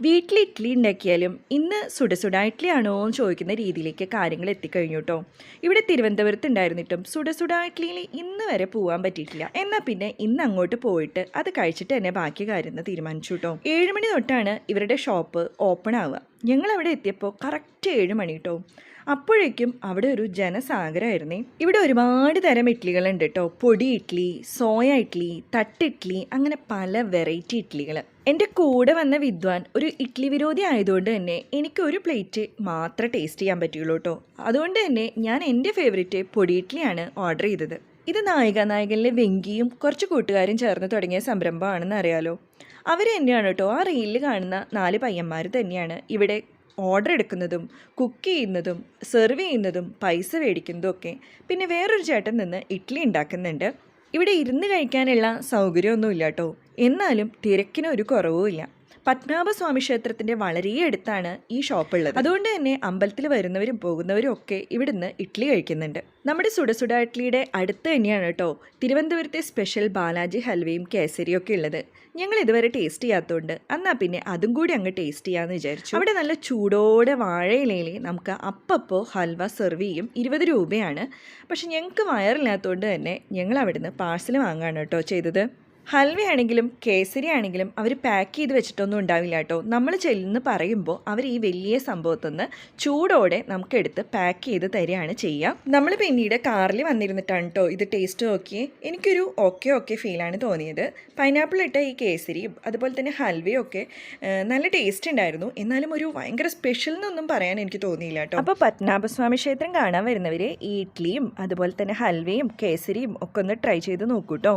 വീട്ടിൽ ഇഡ്ഡലി ഉണ്ടാക്കിയാലും ഇന്ന് സുടസുട ഇഡ്ഡലി ആണോ എന്ന് ചോദിക്കുന്ന രീതിയിലേക്ക് കാര്യങ്ങൾ എത്തിക്കഴിഞ്ഞു കേട്ടോ. ഇവിടെ തിരുവനന്തപുരത്ത് ഉണ്ടായിരുന്നിട്ടും സുടസുട ഇഡ്ഡലിയിൽ ഇന്ന് വരെ പോകാൻ പറ്റിയിട്ടില്ല. എന്നാൽ പിന്നെ ഇന്ന് അങ്ങോട്ട് പോയിട്ട് അത് കഴിച്ചിട്ട് തന്നെ ബാക്കി കാര്യം തീരുമാനിച്ചു കേട്ടോ. 7 മണി തൊട്ടാണ് ഇവരുടെ ഷോപ്പ് ഓപ്പൺ ആവുക. ഞങ്ങൾ അവിടെ എത്തിയപ്പോൾ കറക്റ്റ് 7 മണി കേട്ടോ. അപ്പോഴേക്കും അവിടെ ഒരു ജനസാഗരമായിരുന്നേ. ഇവിടെ ഒരുപാട് തരം ഇഡ്ഡലികളുണ്ട് കേട്ടോ. പൊടി ഇഡ്ഡലി, സോയ ഇഡ്ഡലി, തട്ടിഡ്ഡലി, അങ്ങനെ പല വെറൈറ്റി ഇഡ്ഡലികൾ. എൻ്റെ കൂടെ വന്ന വിദ്വാൻ ഒരു ഇഡ്ഡലി വിരോധി ആയതുകൊണ്ട് തന്നെ എനിക്ക് ഒരു പ്ലേറ്റ് മാത്രമേ ടേസ്റ്റ് ചെയ്യാൻ പറ്റുള്ളൂ കേട്ടോ. അതുകൊണ്ട് തന്നെ ഞാൻ എൻ്റെ ഫേവറേറ്റ് പൊടി ഇഡ്ഡലിയാണ് ഓർഡർ ചെയ്തത്. ഇത് നായികനിലെ വെങ്കിയും കുറച്ച് കൂട്ടുകാരും ചേർന്ന് തുടങ്ങിയ സംരംഭമാണെന്ന് അറിയാലോ. അവർ തന്നെയാണ് കേട്ടോ, ആ റീലിൽ കാണുന്ന 4 പയ്യന്മാർ തന്നെയാണ് ഇവിടെ ഓർഡർ എടുക്കുന്നതും കുക്ക് ചെയ്യുന്നതും സെർവ് ചെയ്യുന്നതും പൈസ മേടിക്കുന്നതും ഒക്കെ. പിന്നെ വേറൊരു ചേട്ടൻ നിന്ന് ഇഡ്ഡലി ഉണ്ടാക്കുന്നുണ്ട്. ഇവിടെ ഇരുന്ന് കഴിക്കാനുള്ള സൗകര്യമൊന്നുമില്ല കേട്ടോ. എന്നാലും തിരക്കിനൊരു കുറവുമില്ല. പത്മനാഭസ്വാമി ക്ഷേത്രത്തിൻ്റെ വളരെ അടുത്താണ് ഈ ഷോപ്പുള്ളത്. അതുകൊണ്ട് തന്നെ അമ്പലത്തിൽ വരുന്നവരും പോകുന്നവരും ഒക്കെ ഇവിടുന്ന് ഇഡ്ഡലി കഴിക്കുന്നുണ്ട്. നമ്മുടെ സുടസുട ഇഡ്ഡലിയുടെ അടുത്ത് തന്നെയാണ് കേട്ടോ തിരുവനന്തപുരത്തെ സ്പെഷ്യൽ ബാലാജി ഹൽവയും കേസരിയും ഒക്കെ ഉള്ളത്. ഞങ്ങൾ ഇതുവരെ ടേസ്റ്റ് ചെയ്യാത്തതുകൊണ്ട് എന്നാൽ പിന്നെ അതും കൂടി അങ്ങ് ടേസ്റ്റ് ചെയ്യാമെന്ന് വിചാരിച്ചു. അവിടെ നല്ല ചൂടോടെ വാഴയിലയിൽ നമുക്ക് അപ്പപ്പോൾ ഹൽവ സെർവ് ചെയ്യും. 20 രൂപയാണ്. പക്ഷെ ഞങ്ങൾക്ക് വയറില്ലാത്തതുകൊണ്ട് തന്നെ ഞങ്ങൾ അവിടുന്ന് പാഴ്സൽ വാങ്ങുകയാണ് കേട്ടോ ചെയ്തത്. ഹൽവയാണെങ്കിലും കേസരി ആണെങ്കിലും അവർ പാക്ക് ചെയ്ത് വെച്ചിട്ടൊന്നും ഉണ്ടാവില്ല കേട്ടോ. നമ്മൾ ചെല്ലുന്ന് പറയുമ്പോൾ അവർ ഈ വലിയ സംഭവത്തുനിന്ന് ചൂടോടെ നമുക്കെടുത്ത് പാക്ക് ചെയ്ത് തരികയാണ് ചെയ്യുക. നമ്മൾ പിന്നീട് കാറിൽ വന്നിരുന്നിട്ടാണ് കേട്ടോ ഇത് ടേസ്റ്റ് നോക്കിയേ. എനിക്കൊരു ഓക്കെ ഫീലാണ് തോന്നിയത്. പൈനാപ്പിൾ ഇട്ട ഈ കേസരിയും അതുപോലെ തന്നെ ഹൽവയും ഒക്കെ നല്ല ടേസ്റ്റ് ഉണ്ടായിരുന്നു. എന്നാലും ഒരു ഭയങ്കര സ്പെഷ്യൽ എന്നൊന്നും പറയാൻ എനിക്ക് തോന്നിയില്ല കേട്ടോ. അപ്പോൾ പത്മനാഭസ്വാമി ക്ഷേത്രം കാണാൻ വരുന്നവർ ഈ ഇഡ്ഡലിയും അതുപോലെ തന്നെ ഹൽവയും കേസരിയും ഒക്കെ ഒന്ന് ട്രൈ ചെയ്ത് നോക്കൂ കേട്ടോ.